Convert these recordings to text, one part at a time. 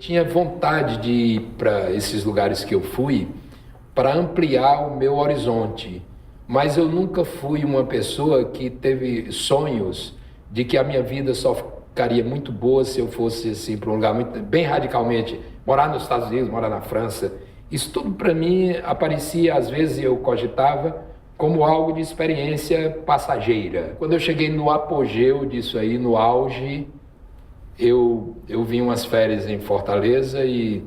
Tinha vontade de ir para esses lugares que eu fui para ampliar o meu horizonte, mas eu nunca fui uma pessoa que teve sonhos de que a minha vida só ficaria muito boa se eu fosse assim para um lugar bem radicalmente, morar nos Estados Unidos, morar na França. Isso tudo para mim aparecia, às vezes eu cogitava, como algo de experiência passageira. Quando eu cheguei no apogeu disso aí, no auge, eu vim umas férias em Fortaleza e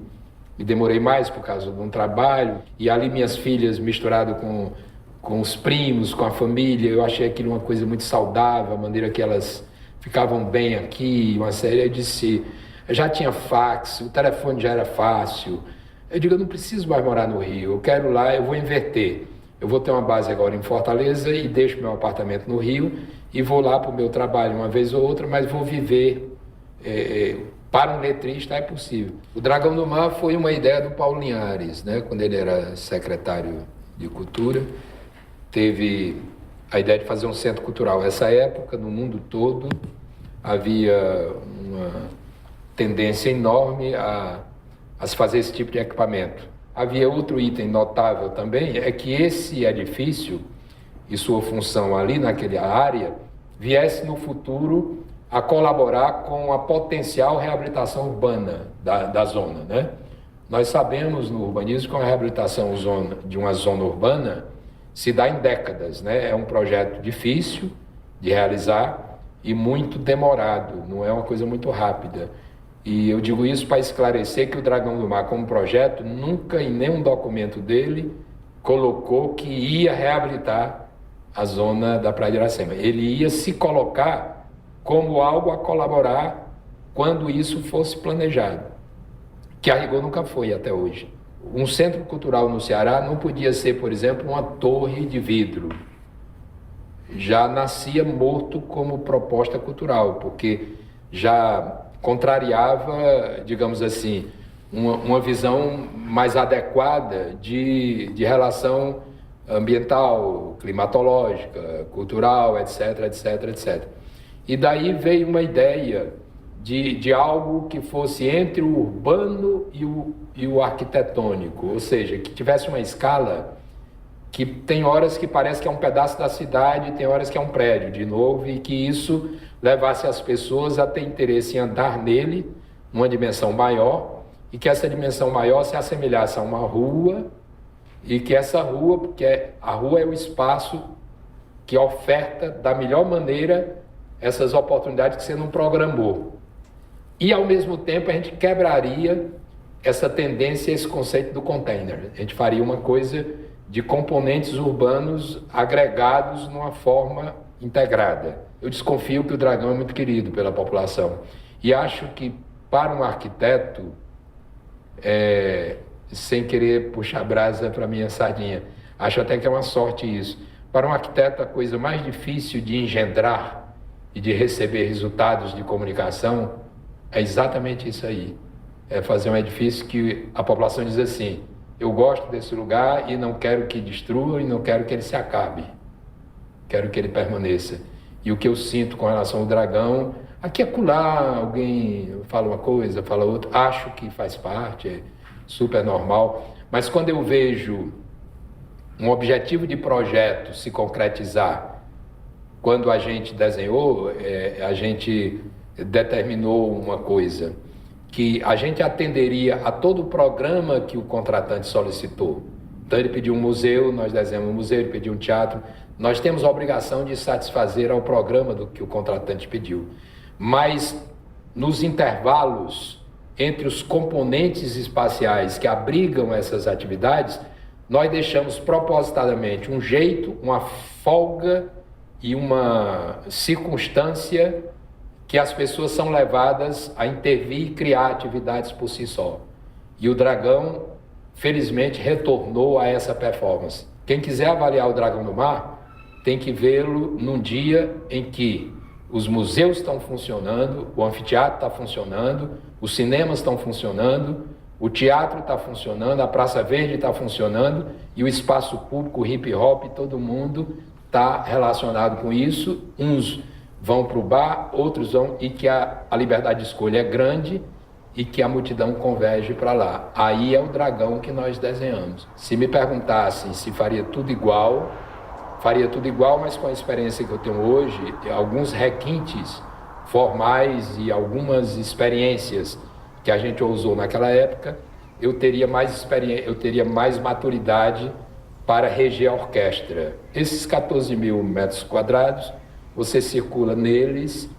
demorei mais por causa de um trabalho. E ali minhas filhas misturado com os primos, com a família, eu achei aquilo uma coisa muito saudável, a maneira que elas ficavam bem aqui, uma série. Eu disse, já tinha fax, o telefone já era fácil. Eu digo, eu não preciso mais morar no Rio, eu quero lá, eu vou inverter. Eu vou ter uma base agora em Fortaleza e deixo meu apartamento no Rio e vou lá para o meu trabalho uma vez ou outra, mas vou viver. Para um letrista é possível. O Dragão do Mar foi uma ideia do Paulo Linhares, né? Quando ele era secretário de Cultura, teve a ideia de fazer um centro cultural. Nessa época, no mundo todo, havia uma tendência enorme a se fazer esse tipo de equipamento. Havia outro item notável também, é que esse edifício e sua função ali naquela área viesse no futuro a colaborar com a potencial reabilitação urbana da zona, né? Nós sabemos no urbanismo que a reabilitação de uma zona urbana se dá em décadas, né? É um projeto difícil de realizar e muito demorado, não é uma coisa muito rápida. E eu digo isso para esclarecer que o Dragão do Mar, como projeto, nunca em nenhum documento dele colocou que ia reabilitar a zona da Praia de Iracema. Ele ia se colocar como algo a colaborar quando isso fosse planejado, que a rigor nunca foi até hoje. Um centro cultural no Ceará não podia ser, por exemplo, uma torre de vidro. Já nascia morto como proposta cultural, porque já contrariava, digamos assim, uma visão mais adequada de relação ambiental, climatológica, cultural, etc, etc, etc. E daí veio uma ideia de algo que fosse entre o urbano e o arquitetônico, ou seja, que tivesse uma escala que tem horas que parece que é um pedaço da cidade, tem horas que é um prédio, de novo, e que isso levasse as pessoas a ter interesse em andar nele, numa dimensão maior, e que essa dimensão maior se assemelhasse a uma rua, e que essa rua, porque a rua é o espaço que oferta da melhor maneira essas oportunidades que você não programou. E, ao mesmo tempo, a gente quebraria essa tendência, esse conceito do container. A gente faria uma coisa de componentes urbanos agregados numa forma integrada. Eu desconfio que o Dragão é muito querido pela população. E acho que, para um arquiteto, sem querer puxar brasa para minha sardinha, acho até que é uma sorte isso. Para um arquiteto, a coisa mais difícil de engendrar e de receber resultados de comunicação é exatamente isso aí. É fazer um edifício que a população diz assim, eu gosto desse lugar e não quero que destrua e não quero que ele se acabe. Quero que ele permaneça. E o que eu sinto com relação ao Dragão, aqui e acolá, alguém fala uma coisa, fala outra, acho que faz parte, é super normal, mas quando eu vejo um objetivo de projeto se concretizar, quando a gente desenhou, a gente determinou uma coisa, que a gente atenderia a todo o programa que o contratante solicitou. Então ele pediu um museu, nós desenhamos um museu, ele pediu um teatro. Nós temos a obrigação de satisfazer ao programa do que o contratante pediu. Mas nos intervalos entre os componentes espaciais que abrigam essas atividades, nós deixamos propositadamente um jeito, uma folga e uma circunstância que as pessoas são levadas a intervir e criar atividades por si só. E o Dragão, felizmente, retornou a essa performance. Quem quiser avaliar o Dragão do Mar, tem que vê-lo num dia em que os museus estão funcionando, o anfiteatro está funcionando, os cinemas estão funcionando, o teatro está funcionando, a Praça Verde está funcionando e o espaço público, o hip hop, todo mundo está relacionado com isso. Uns vão para o bar, outros vão, e que a liberdade de escolha é grande e que a multidão converge para lá. Aí é o dragão que nós desenhamos. Se me perguntassem se faria tudo igual, mas com a experiência que eu tenho hoje, alguns requintes formais e algumas experiências que a gente usou naquela época, eu teria mais experiência, eu teria mais maturidade para reger a orquestra. Esses 14 mil metros quadrados, você circula neles,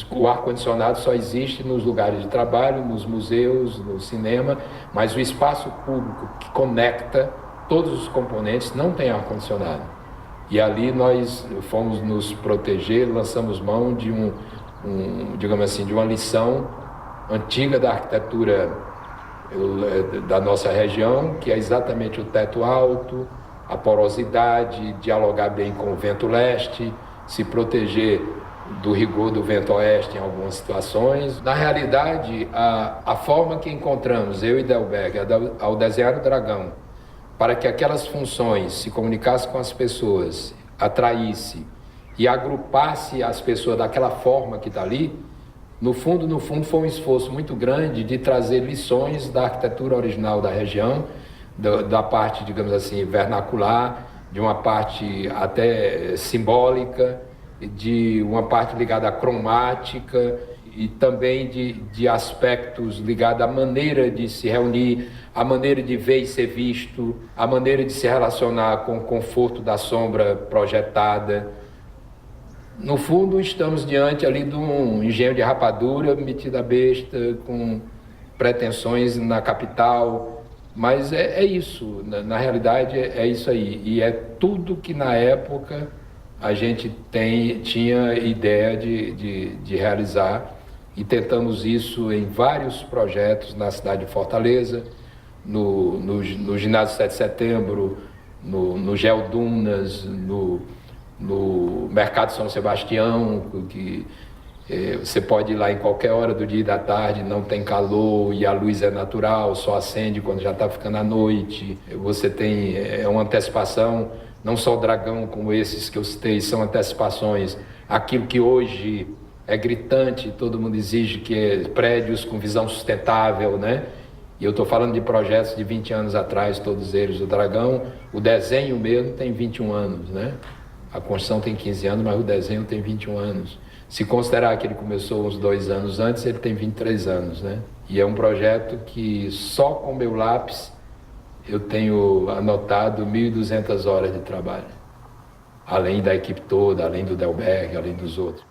o ar-condicionado só existe nos lugares de trabalho, nos museus, no cinema, mas o espaço público que conecta todos os componentes não tem ar-condicionado. E ali nós fomos nos proteger, lançamos mão de digamos assim, de uma lição antiga da arquitetura da nossa região, que é exatamente o teto alto, a porosidade, dialogar bem com o vento leste, se proteger do rigor do vento oeste em algumas situações. Na realidade, a forma que encontramos, eu e Delberg, ao desenhar o dragão, para que aquelas funções se comunicassem com as pessoas, atraísse e agrupasse as pessoas daquela forma que está ali, no fundo, foi um esforço muito grande de trazer lições da arquitetura original da região, da parte, digamos assim, vernacular, de uma parte até simbólica, de uma parte ligada à cromática e também de aspectos ligados à maneira de se reunir, a maneira de ver e ser visto, a maneira de se relacionar com o conforto da sombra projetada. No fundo, estamos diante ali de um engenho de rapadura metido a besta, com pretensões na capital, mas é isso, na realidade é isso aí, e é tudo que na época a gente tinha ideia de realizar, e tentamos isso em vários projetos na cidade de Fortaleza, no ginásio 7 de setembro, no Geodunas, no Mercado São Sebastião, que você pode ir lá em qualquer hora do dia e da tarde, não tem calor e a luz é natural, só acende quando já está ficando à noite. Você tem uma antecipação, não só o dragão como esses que eu citei, são antecipações. Aquilo que hoje é gritante, todo mundo exige, que é prédios com visão sustentável, né? E eu estou falando de projetos de 20 anos atrás, todos eles. O dragão, o desenho mesmo tem 21 anos, né? A construção tem 15 anos, mas o desenho tem 21 anos. Se considerar que ele começou uns 2 anos antes, ele tem 23 anos, né? E é um projeto que só com meu lápis eu tenho anotado 1.200 horas de trabalho. Além da equipe toda, além do Delberg, além dos outros.